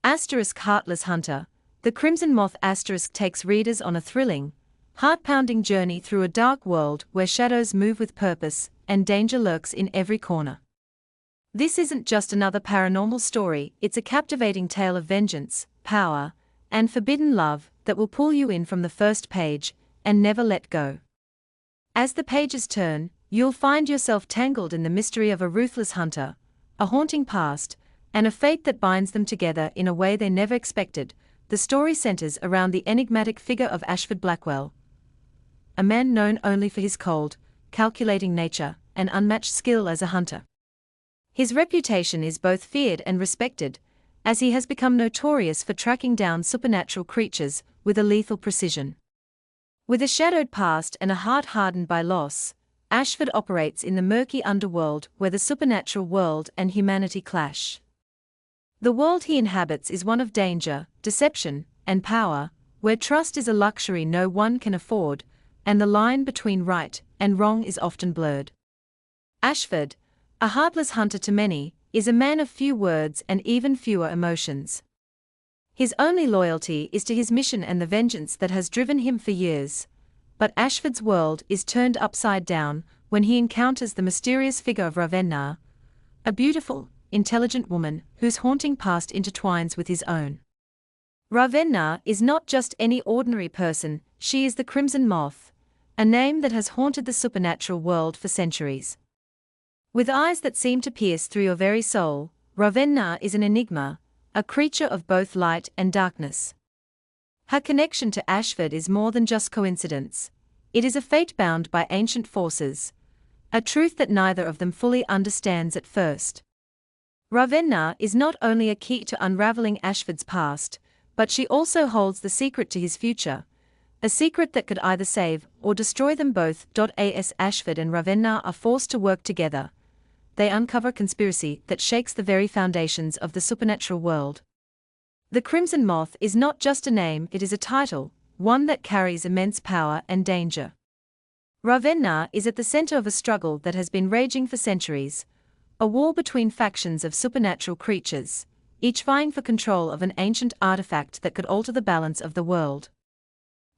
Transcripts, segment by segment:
Heartless Hunter, the Crimson Moth takes readers on a thrilling, heart-pounding journey through a dark world where shadows move with purpose and danger lurks in every corner. This isn't just another paranormal story, it's a captivating tale of vengeance, power, and forbidden love that will pull you in from the first page and never let go. As the pages turn, you'll find yourself tangled in the mystery of a ruthless hunter, a haunting past, and a fate that binds them together in a way they never expected. The story centers around the enigmatic figure of Ashford Blackwell, a man known only for his cold, calculating nature and unmatched skill as a hunter. His reputation is both feared and respected, as he has become notorious for tracking down supernatural creatures with a lethal precision. With a shadowed past and a heart hardened by loss, Ashford operates in the murky underworld where the supernatural world and humanity clash. The world he inhabits is one of danger, deception, and power, where trust is a luxury no one can afford, and the line between right and wrong is often blurred. Ashford, a heartless hunter to many, is a man of few words and even fewer emotions. His only loyalty is to his mission and the vengeance that has driven him for years. But Ashford's world is turned upside down when he encounters the mysterious figure of Ravenna, a beautiful, intelligent woman whose haunting past intertwines with his own. Ravenna is not just any ordinary person, she is the Crimson Moth, a name that has haunted the supernatural world for centuries. With eyes that seem to pierce through your very soul, Ravenna is an enigma, a creature of both light and darkness. Her connection to Ashford is more than just coincidence. It is a fate bound by ancient forces, a truth that neither of them fully understands at first. Ravenna is not only a key to unraveling Ashford's past, but she also holds the secret to his future, a secret that could either save or destroy them both. As Ashford and Ravenna are forced to work together, they uncover a conspiracy that shakes the very foundations of the supernatural world. The Crimson Moth is not just a name, it is a title, one that carries immense power and danger. Ravenna is at the center of a struggle that has been raging for centuries, a war between factions of supernatural creatures, each vying for control of an ancient artifact that could alter the balance of the world.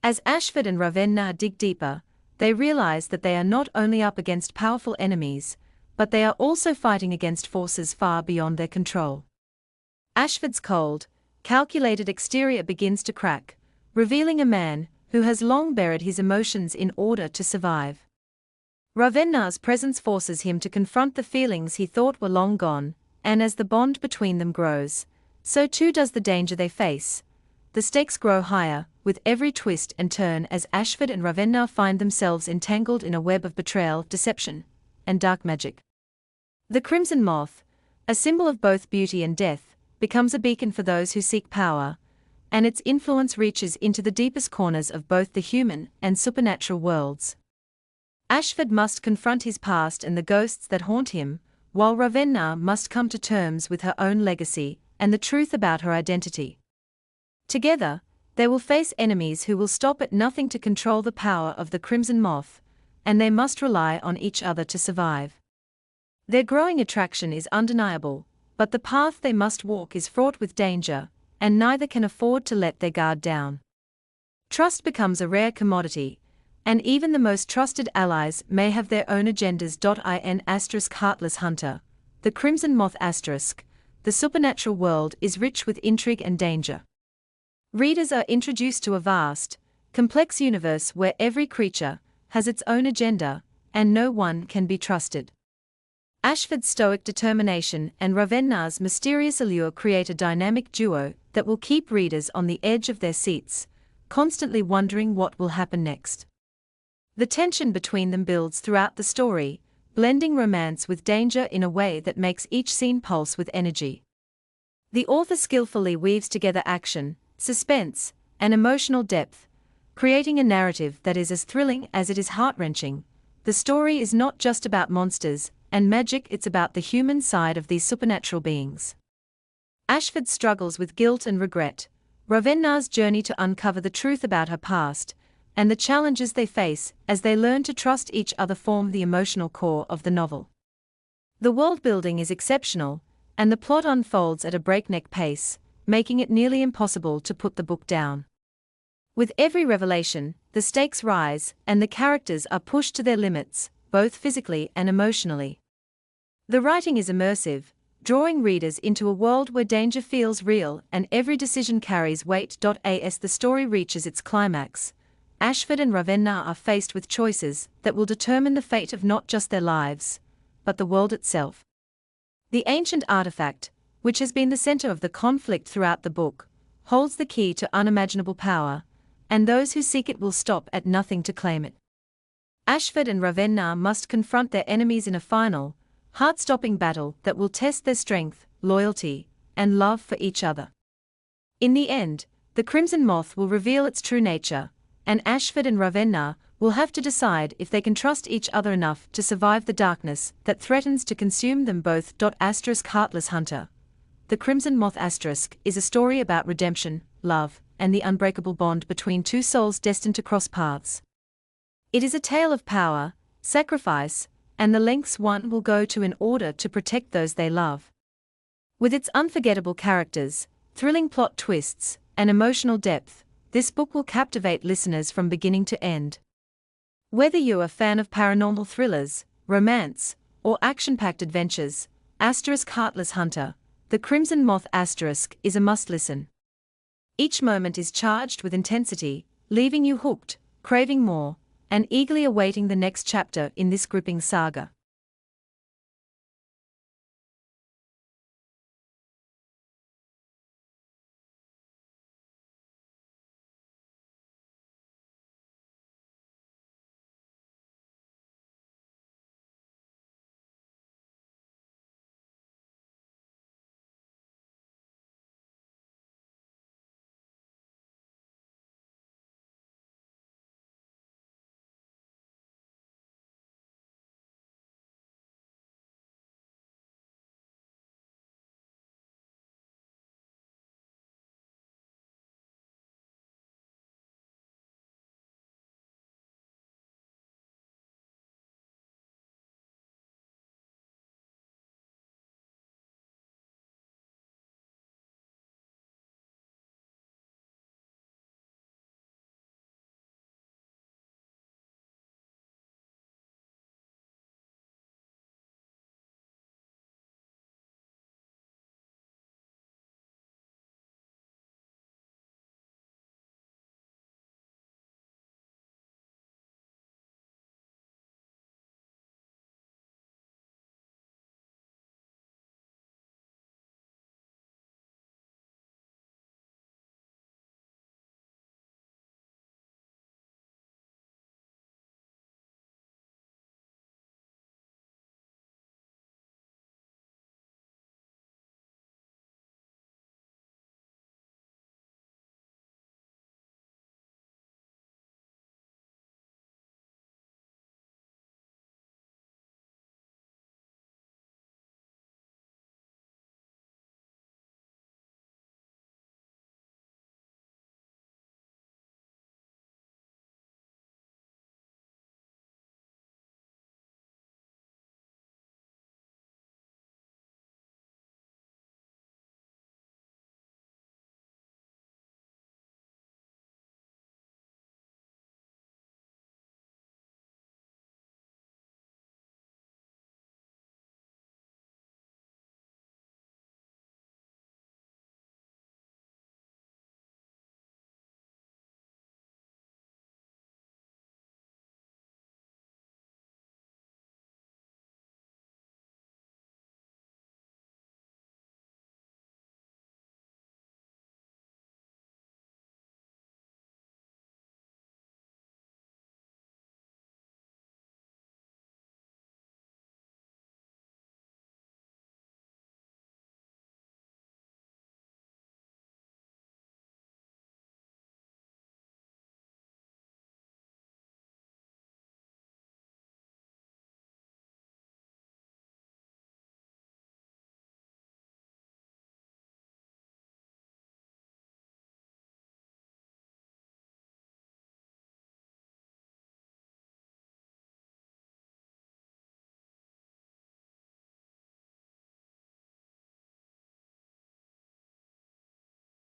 As Ashford and Ravenna dig deeper, they realize that they are not only up against powerful enemies, but they are also fighting against forces far beyond their control. Ashford's cold, calculated exterior begins to crack, revealing a man who has long buried his emotions in order to survive. Ravenna's presence forces him to confront the feelings he thought were long gone, and as the bond between them grows, so too does the danger they face. The stakes grow higher, with every twist and turn as Ashford and Ravenna find themselves entangled in a web of betrayal, deception, and dark magic. The Crimson Moth, a symbol of both beauty and death, becomes a beacon for those who seek power, and its influence reaches into the deepest corners of both the human and supernatural worlds. Ashford must confront his past and the ghosts that haunt him, while Ravenna must come to terms with her own legacy and the truth about her identity. Together, they will face enemies who will stop at nothing to control the power of the Crimson Moth, and they must rely on each other to survive. Their growing attraction is undeniable, but the path they must walk is fraught with danger, and neither can afford to let their guard down. Trust becomes a rare commodity, and even the most trusted allies may have their own agendas. Heartless Hunter, the Crimson Moth the supernatural world is rich with intrigue and danger. Readers are introduced to a vast, complex universe where every creature has its own agenda, and no one can be trusted. Ashford's stoic determination and Ravenna's mysterious allure create a dynamic duo that will keep readers on the edge of their seats, constantly wondering what will happen next. The tension between them builds throughout the story, blending romance with danger in a way that makes each scene pulse with energy. The author skillfully weaves together action, suspense, and emotional depth, creating a narrative that is as thrilling as it is heart-wrenching. The story is not just about monsters and magic, it's about the human side of these supernatural beings. Ashford struggles with guilt and regret, Ravenna's journey to uncover the truth about her past, and the challenges they face as they learn to trust each other form the emotional core of the novel. The world building is exceptional, and the plot unfolds at a breakneck pace, making it nearly impossible to put the book down. With every revelation, the stakes rise, and the characters are pushed to their limits, both physically and emotionally. The writing is immersive, drawing readers into a world where danger feels real and every decision carries weight. As the story reaches its climax, Ashford and Ravenna are faced with choices that will determine the fate of not just their lives, but the world itself. The ancient artifact, which has been the center of the conflict throughout the book, holds the key to unimaginable power, and those who seek it will stop at nothing to claim it. Ashford and Ravenna must confront their enemies in a final, heart-stopping battle that will test their strength, loyalty, and love for each other. In the end, the Crimson Moth will reveal its true nature, and Ashford and Ravenna will have to decide if they can trust each other enough to survive the darkness that threatens to consume them both. Heartless Hunter. The Crimson Moth is a story about redemption, love, and the unbreakable bond between two souls destined to cross paths. It is a tale of power, sacrifice, and the lengths one will go to in order to protect those they love. With its unforgettable characters, thrilling plot twists, and emotional depth, this book will captivate listeners from beginning to end. Whether you're a fan of paranormal thrillers, romance, or action-packed adventures, Heartless Hunter, The Crimson Moth is a must-listen. Each moment is charged with intensity, leaving you hooked, craving more, and eagerly awaiting the next chapter in this gripping saga.